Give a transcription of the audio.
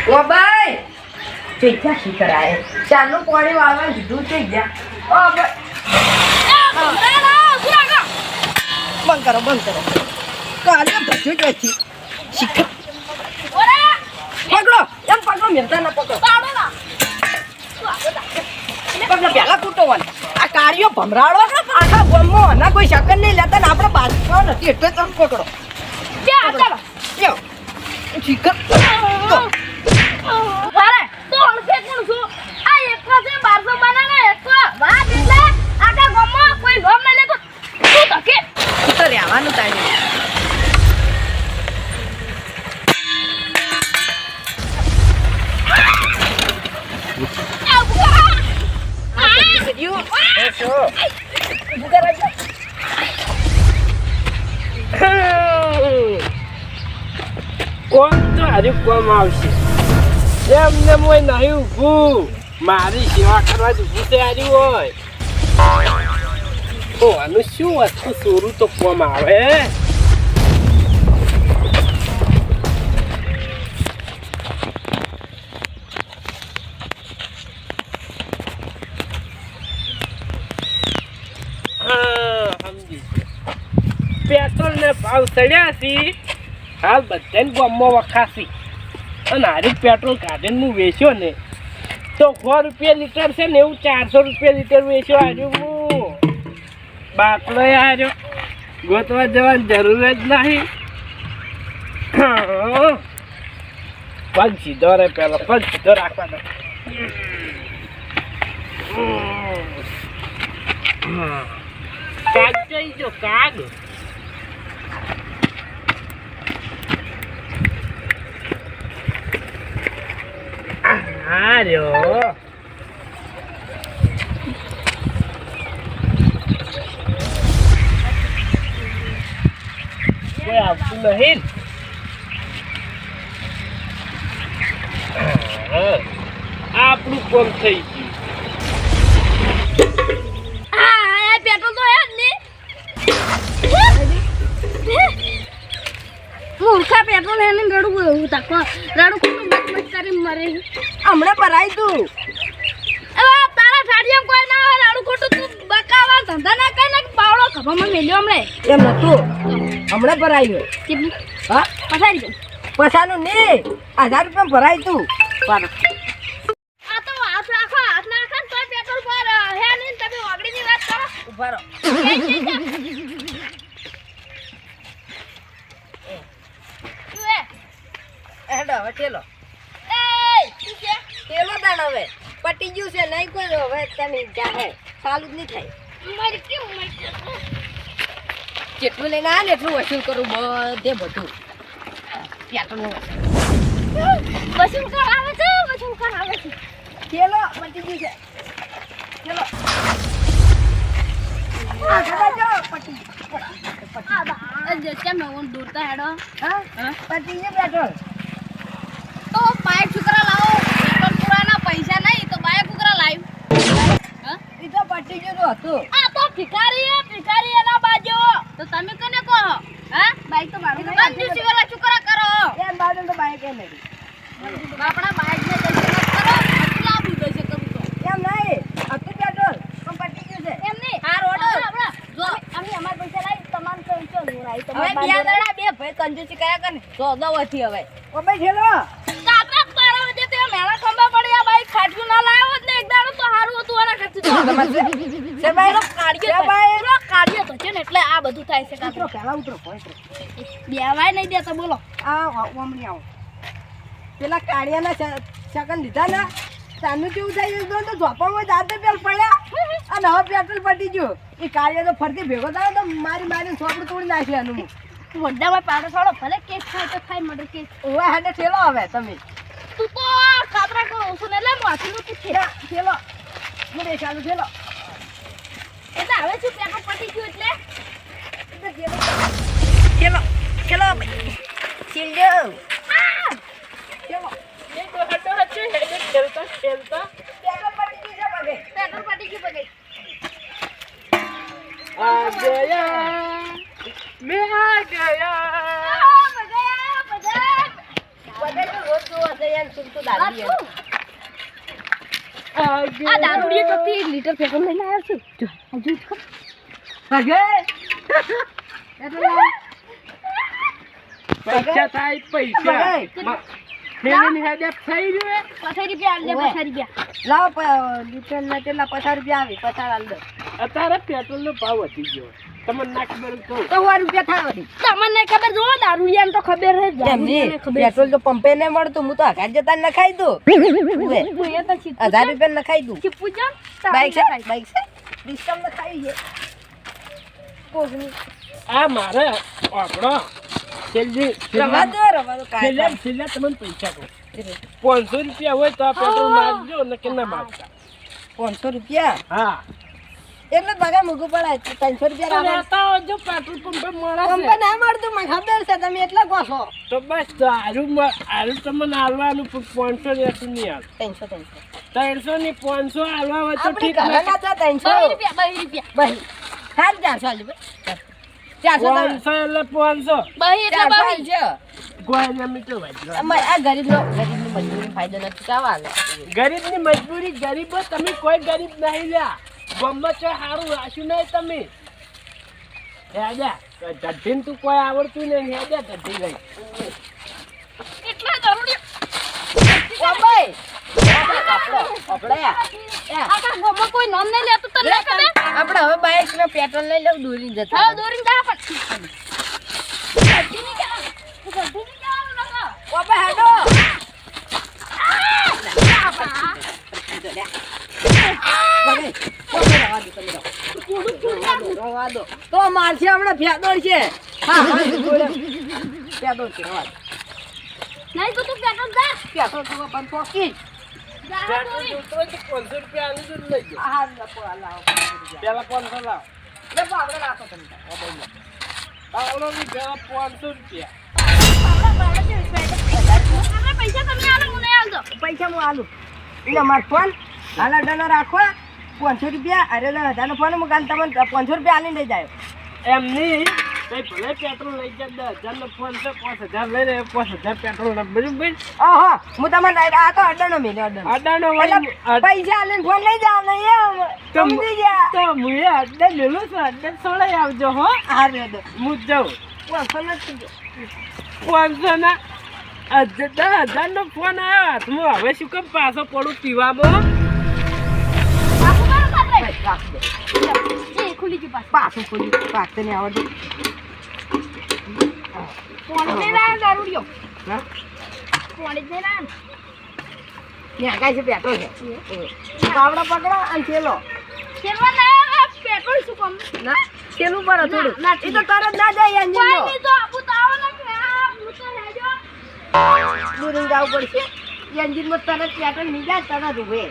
ઓ ભાઈ ચેજા શીકરાય ચાલો પાણી વાળવા દીધું છે જા ઓ ભાઈ બંધ કરો કાલે ભજ્યો જ નથી શીખર પકડો એમ પકડો મેરતા ના પકડો પકડો પેલા કૂટોવાનું આ કાર્યો ભમરાડો આખા ગોમમાં ના કોઈ શકન નહીં લેતા ને આપણે બાદશાહ નથી એટલે તમે પકડો ચાલો શીખર વારે તો અણકે કોણ છું આ એકલો છે 1200 બનાને એકલો વાત એટલે આખા ગોમમાં કોઈ ગોમ ન લેતો તું તકે તો રહેવાનું તારે કોણ તો હારી કોમ આવશે એમને મોય નહીં ઊભું મારી સેવા કરવા જ ઊભું તૈયારી હોય તો આનું શું વસ્તુ સોરું તો કોમ આવે પેટ્રોલ ને ભાવ ચડ્યા છે હાલ બધાને ગામમાં વખાસી અને હારી પેટ્રોલ કાઢીને હું વેચ્યો ને તો 100 રૂપિયા લીટર છે ને એવું 400 રૂપિયા લીટર વેચ્યો હાર્યું હું બાટલો હાર્યો ગોતવા જવાની જરૂર જ નહીં પગ સીધો રે પેલો પગ સીધો રાખવાનો કાગ જઈ જો કાગ આર્યો કોઈ આવતું નહીં આપણું કોમ થઈ ગયું આ પેટ્રોલ તો હે જ ને મૂર્ખા પેટ્રોલ હે ને રડું તકો રડું કોણ મત કરી મરે હમણાં ભરાય તું હવે તારા ફાડિયામ કોઈ ના હોય રડું ખોટું તું બકાવા ધંધા ના કર ને પાવડો ખભામાં મેલ્યો હમણે એમ નતું હમણાં ભરાયું કેટલી હા પસાડી ગયો પછાનું ને 1000 રૂપિયા ભરાય તું આ તો હાથ રાખો હાથ નાખો તો પેટ્રોલ પર હે ને તમે ઓગડીની વાત કરો ઉભા રહો હેડો હવે ઠેલો શું છે ઠેલો દાણ હવે પટી ગયું છે નહીં કોઈ હવે તને જાહે ચાલુ જ નહીં થાય મારી કેમ જેટલું લઈને આ ને એટલું વસૂલ કરું બધે બધું પેટ્રોલનું વસૂલ કરાવે છે ઠેલો પટી ગયું છે ઠેલો આ ખબર જો પટી કેમ દૂરતા હેડો હા પટી ગયું પેટ્રોલ તો બાઈક છોકરા લાવો પેટ્રોલ પુરાના પૈસા નહીં તો બાઈક છોકરા લાવ એ તો પટી ગયું હતું આ તો ભિખારી એના બાજુ તો તમે કોને કહો હા બાઈક તો મારું કંજૂસી વાળા છોકરા કરો એમ બાજુ તો બાઈક એ નહીં આપણા બાઈક ને કંજૂસી કરો કેટલા બી દઈશે કરું તો એમ નહીં હતું પેટ્રોલ પણ પટી ગયું છે એમ નહીં આ રોડો જો અમે અમાર પૈસા લાવી તમાર કંચો નોરાઈ હવે બે દડા બે ભાઈ કંજૂસી કયા કરે સોદાવથી હવે ઓ ભાઈ ઠેલો કાતરા તારા વજે તે મેળા ખંભા પડી આ બાઈક ખાટું ના લાવ્યો જ ને એક દાડો તો હારું હતું આના ખાતું સે ભાઈ કાઢ્યો તો છે ને એટલે આ બધું થાય છે કાતરો પહેલા ઉતરો બેવાય નહીં દેતો બોલો આ ઓમણી આવો પેલા કાળિયાના શકન લીધા ને તાનું કેવું થાય તો ઝોપામાં જાતે પેલ પડ્યા અને હવે પેટ્રોલ પટી ગયું એ કાળિયા તો ફરતી ભેગો થાય તો મારી છોકરું તોડી નાખ્યું એનું વડામાં પાડો છોડો ભલે કેસ થાય તો થાય મર્ડર કેસ ઓવે હેડે ઠેલો હવે તમે તું તો કાતરા કો ઓછું ને લે માથું તું ઠેલો હું દેખાડું ઠેલો એટલે હવે શું પેટ્રોલ પટી ગયું એટલે ઠેલો ઠેલો ચીલ્ડો ઠેલો એ તો હટો હચે ખેલતા પેટ્રોલ પટી ગયું છે બગે પેટ્રોલ પટી ગયું બગે आ गया मैं आ गया બગા બગે તો રોજ જોવા છે એને સુરતું દારૂ લે. આ દારૂડિયો તો 3 લીટર પેટ્રોલ લઈને આવ્યો છું જો હજુ તો ભાગે. એટલે લાવ. પૈસા થાય પૈસા ભાગે. ફેરીની હેડે થઈ રહ્યું 50 રૂપિયા આલ દે ઓવે. 50 રૂપિયા લાવ લીટરના કેટલા 50 રૂપિયા આવે 50 આલ દે. અત્યારે પેટ્રોલનો ભાવ વધી ગયો તમને ના ખબર કહું તો 100 રૂપિયા થાય વળી. તમને ખબર જો દારૂડિયાને તો ખબર હે એમ નહીં, દારૂડિયાને ખબર પેટ્રોલ તો પંપે નહીં મળતું. હું તો હગાર જતા નખાઈ દઉં. ઉવે. હું એ તો 1000 રૂપિયા નખાઈ દઉં. ચીપુ જો બાઈક છે ડિસ્કાઉન્ટ નખાઈ છે. કોકની. આ મારે આપણો છેલ્લી રવા દો કાંઈ છેલ્લે છેલ્લે તમને પૈસા કહું 500 રૂપિયા હોય તો આ પેટ્રોલ મારજો ને કે ના મારતા 500 રૂપિયા હા એટલે ભાગે મૂકવું પડે 300 રૂપિયા રાખો. લેતા આવજો પેટ્રોલ પંપે મળે પંપે ના મળતું મને ખબર છે તમે એટલા કહો છો. તો બસ આરું તમને હાલવાનું 500 રહેતું નહીં હાલ 300 300 ની 500 હાલવા હોય તો આપણી ઠીક ઘરે ના થા 300 2 રૂપિયા બહી હાલ 400 આલજો ભાઈ. 400 500 એટલે 500 બહી એટલે 400 બહી આલજો. ગોળીને મીઠું વાંચો અમારે આ ગરીબની મજબૂરી ફાયદો નથી ચાવાલ. ગરીબની મજબૂરી ગરીબો તમે કોઈ ગરીબ નહીં લ્યા ગમે છે સારું રાખ્યું નહીં તમે હેડ્યા ગઢીને તું કોઈ આવડતું નહીં હેડ્યા ગઢી ગઈ એટલા દારૂડિયો ઓ ભાઈ આપણે આખા ગામમાં કોઈ નામ નહીં લેતું તને ના ખબર આપણે હવે બાઈક ને પેટ્રોલ લઈ લઉં દૂરી જતા હા દોરીને જા પણ ગઢી ની જવાનું નકા ઓ ભાઈ હેડો તો મારશે હમણાં ફેદોડ છે હા ફેદોડ છે રવા દો. નહીં તો તું પેટ્રોલ જા પેટ્રોલ તો પણ પોકી જા દોરી 500 રૂપિયા આલી દો લઈ જાઓ આ લપો લાવો પેલા 500 લાવ લપો આપણે રાખો તમે આવડો બી પેલા 500 રૂપિયા આપણે પૈસા તમે આલો હું નહીં આલતો પૈસા હું આલું એટલે મારો ફોન હાલ ડનો રાખો 500 રૂપિયા અરે 1000 નો ફોન હું કાલ તમને 500 રૂપિયા આલીને લઈ જાય એમ નહીં કઈ ભલે પેટ્રોલ લઈ જાય 10,000 નો ફોન છે 5000 લઈ રહ્યો 5000 પેટ્રોલ ના બરાબર ઓહો હું તમને આ તો અડનો મેલ્યો અડનો અડાનો એટલે પૈસા આલીને ફોન લઈ જાવ ને એમ સમજી ગયા તો મુએ અડ્ડે લેલો છે અડ્ડે સોળાઈ આવજો હો હા રે દો હું જાઉં 500 નથી 500 ના 10,000 નો ફોન આવ્યો હાથમાં હવે શું કેમ પાછો પડું પીવામાં બાપુ મારો પાત્ર રાખ દે એ ખુલી ગઈ પાછું પાછું ખોલી પાછું નહીં આવડતું ફોન લઈ લાવ દારૂડિયો હા ફોન જ લઈ લાવ ત્યાં કાંઈ છે પેટ્રોલ છે પાવડો પકડો અને થેલો ખેલવા ના પેટ્રોલ શું કામ ના થેલું પર થોડું ના, એ તો તરત ના જાય કોઈ એન્જિન નહીં તો આપું તો આવો ને કે આ હું તો લેજો દૂર જવું પડશે એન્જિનમાં તરત પેટ્રોલ નહીં જાય તરત ઉભે